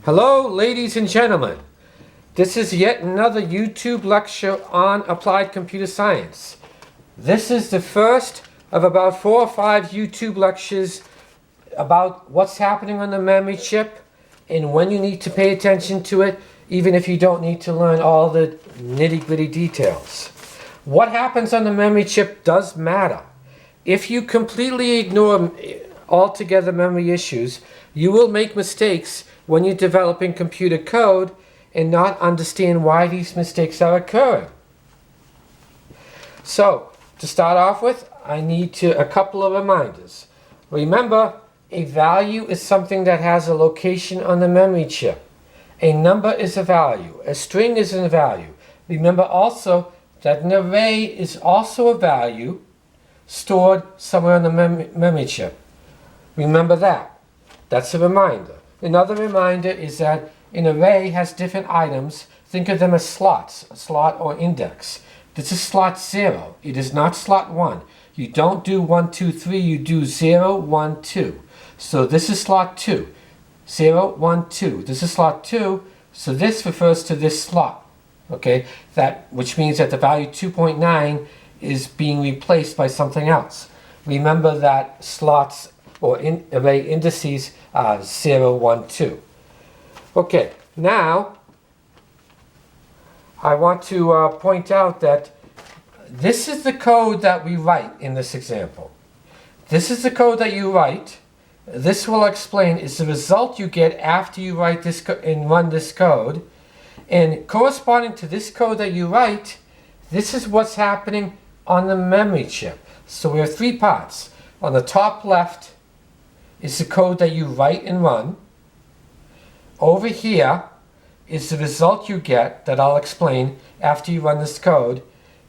Hello, ladies and gentlemen. This is yet another YouTube lecture on applied computer science. This is the first of about 4 or 5 YouTube lectures about what's happening on the memory chip and when you need to pay attention to it, even if you don't need to learn all the nitty-gritty details. What happens on the memory chip does matter. If you completely ignore altogether memory issues, you will make mistakes when you're developing computer code and not understand why these mistakes are occurring. So, to start off with, I need a couple of reminders. Remember, a value is something that has a location on the memory chip. A number is a value. A string is a value. Remember also that an array is also a value stored somewhere on the memory chip. Remember that. That's a reminder. Another reminder is that an array has different items. Think of them as slots, a slot or index. This is slot 0. It is not slot 1. You don't do 1, 2, 3. You do 0, 1, 2. So this is slot 2. 0, 1, 2. This is slot 2. So this refers to this slot. Okay? Which means that the value 2.9 is being replaced by something else. Remember that slots or array indices are 0, 1, 2. Okay, now I want to point out that this is the code that we write in this example. This is the code that you write. This will explain is the result you get after you write this and run this code. And corresponding to this code that you write, this is what's happening on the memory chip. So we have 3 parts. On the top left is the code that you write and run. Over here is the result you get that I'll explain after you run this code.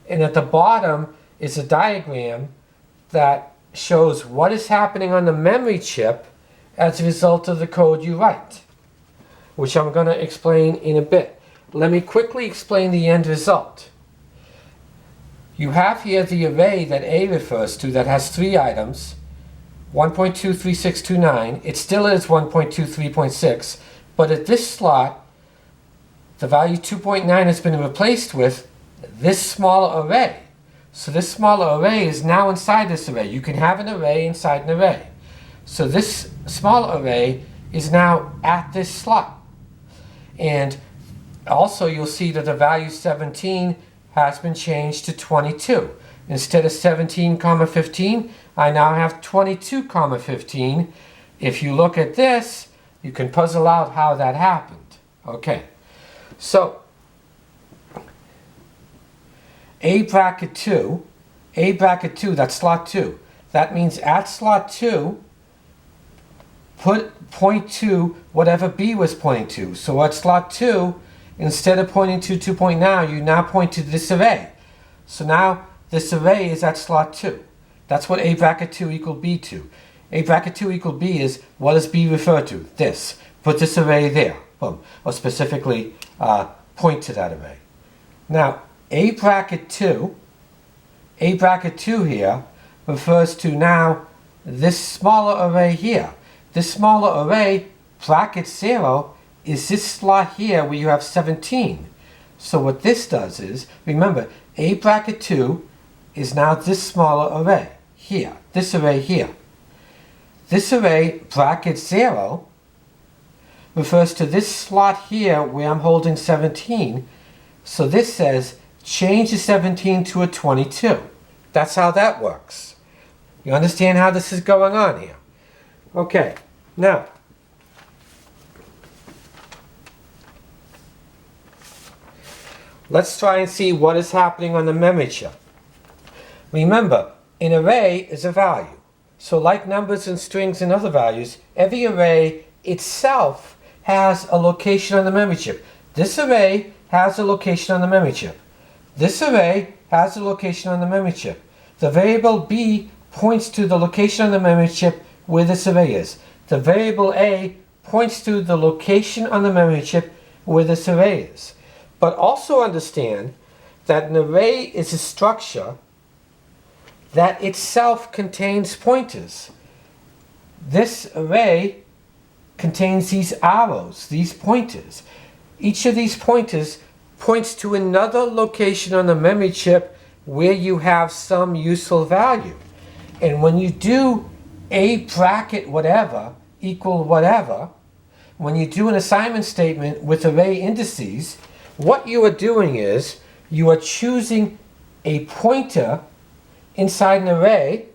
And at the bottom is a diagram that shows what is happening on the memory chip as a result of the code you write, which I'm going to explain in a bit. Let me quickly explain the end result. You have here the array that A refers to that has 3 items, 1.23629. It still is 1.23.6, but at this slot, the value 2.9 has been replaced with this smaller array. So this smaller array is now inside this array. You can have an array inside an array. So this smaller array is now at this slot. And also you'll see that the value 17 has been changed to 22. Instead of 17, 15, I now have 22, 15. If you look at this, you can puzzle out how that happened. Okay, so A bracket 2, that's slot 2. That means at slot 2, point to whatever B was pointing to. So at slot 2, instead of pointing to 2.9, you now point to this array. So now this array is at slot 2. That's what A bracket 2 equal B to. A bracket 2 equal B is, what does B refer to? This. Put this array there. Boom. Or specifically point to that array. Now, A bracket 2 here refers to now this smaller array here. This smaller array, bracket 0, is this slot here where you have 17. So what this does is, remember, A bracket 2 is now this smaller array here, this array here. This array, bracket 0, refers to this slot here where I'm holding 17. So this says, change the 17 to a 22. That's how that works. You understand how this is going on here? Okay, now, let's try and see what is happening on the memory chip. Remember, an array is a value. So like numbers and strings and other values, every array itself has a location on the memory chip. This array has a location on the memory chip. This array has a location on the memory chip. The variable B points to the location on the memory chip where this array is. The variable A points to the location on the memory chip where this array is. But also understand that an array is a structure that itself contains pointers. This array contains these arrows, these pointers. Each of these pointers points to another location on the memory chip where you have some useful value. And when you do a bracket whatever equal whatever, when you do an assignment statement with array indices, what you are doing is you are choosing a pointer inside an array,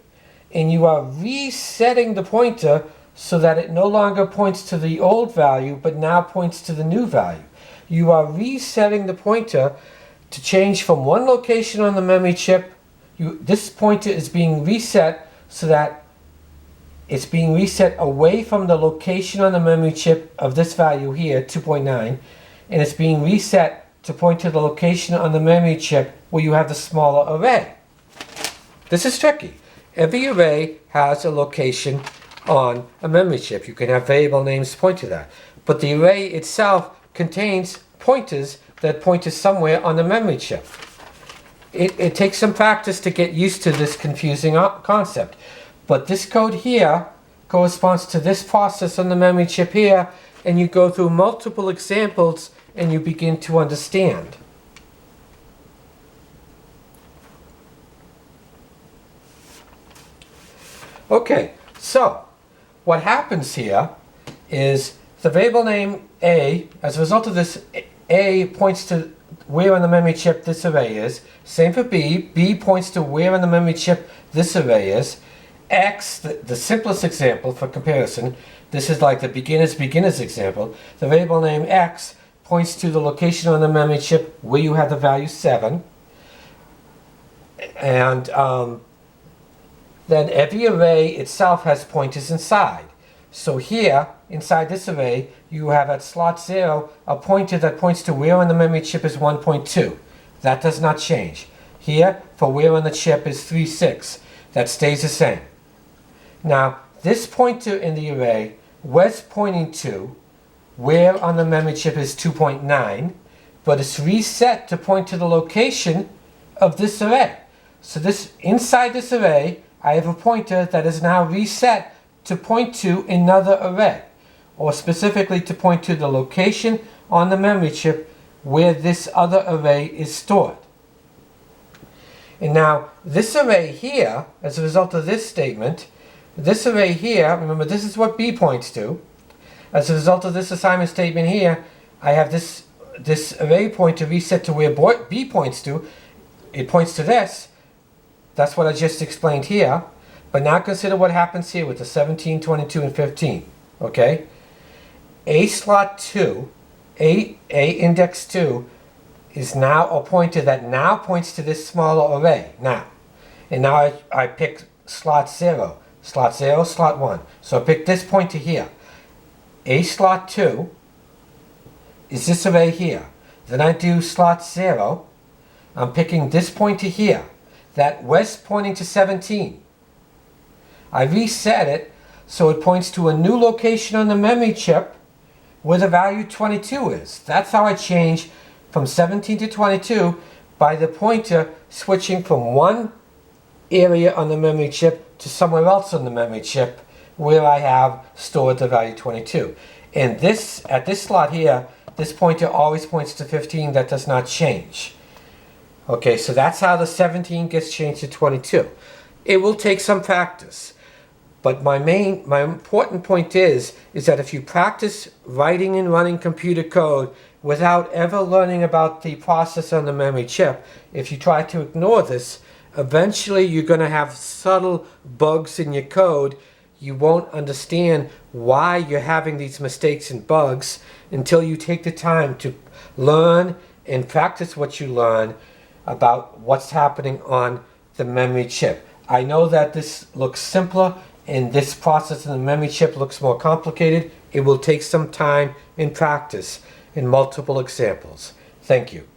and you are resetting the pointer so that it no longer points to the old value but now points to the new value. You are resetting the pointer to change from one location on the memory chip. This pointer is being reset so that it's being reset away from the location on the memory chip of this value here, 2.9, and it's being reset to point to the location on the memory chip where you have the smaller array. This is tricky. Every array has a location on a memory chip. You can have variable names point to that. But the array itself contains pointers that point to somewhere on the memory chip. It takes some practice to get used to this confusing concept. But this code here corresponds to this process on the memory chip here, and you go through multiple examples and you begin to understand. Okay, so what happens here is the variable name A, as a result of this, A points to where on the memory chip this array is. Same for B. B points to where on the memory chip this array is. X, the simplest example for comparison, this is like the beginner's example. The variable name X points to the location on the memory chip where you have the value 7. And then every array itself has pointers inside. So here, inside this array, you have at slot 0 a pointer that points to where on the memory chip is 1.2. That does not change. Here, for where on the chip is 3.6. That stays the same. Now, this pointer in the array was pointing to where on the memory chip is 2.9, but it's reset to point to the location of this array. So this inside this array, I have a pointer that is now reset to point to another array, or specifically to point to the location on the memory chip where this other array is stored. And now this array here, as a result of this statement, this array here, remember this is what B points to. As a result of this assignment statement here, I have this array pointer reset to where B points to. It points to this. That's what I just explained here. But now consider what happens here with the 17, 22, and 15. Okay? A slot 2, A index 2, is now a pointer that now points to this smaller array. Now. And now I pick slot 0. Slot 0, slot 1. So I pick this pointer here. A slot 2 is this array here. Then I do slot 0. I'm picking this pointer here. That was pointing to 17. I reset it so it points to a new location on the memory chip where the value 22 is. That's how I change from 17 to 22 by the pointer switching from one area on the memory chip to somewhere else on the memory chip where I have stored the value 22. And this, at this slot here, this pointer always points to 15. That does not change. Okay, so that's how the 17 gets changed to 22. It will take some practice. But my important point is that if you practice writing and running computer code without ever learning about the process on the memory chip, if you try to ignore this, eventually you're going to have subtle bugs in your code. You won't understand why you're having these mistakes and bugs until you take the time to learn and practice what you learn about what's happening on the memory chip. I know that this looks simpler and this process in the memory chip looks more complicated. It will take some time and practice in multiple examples. Thank you.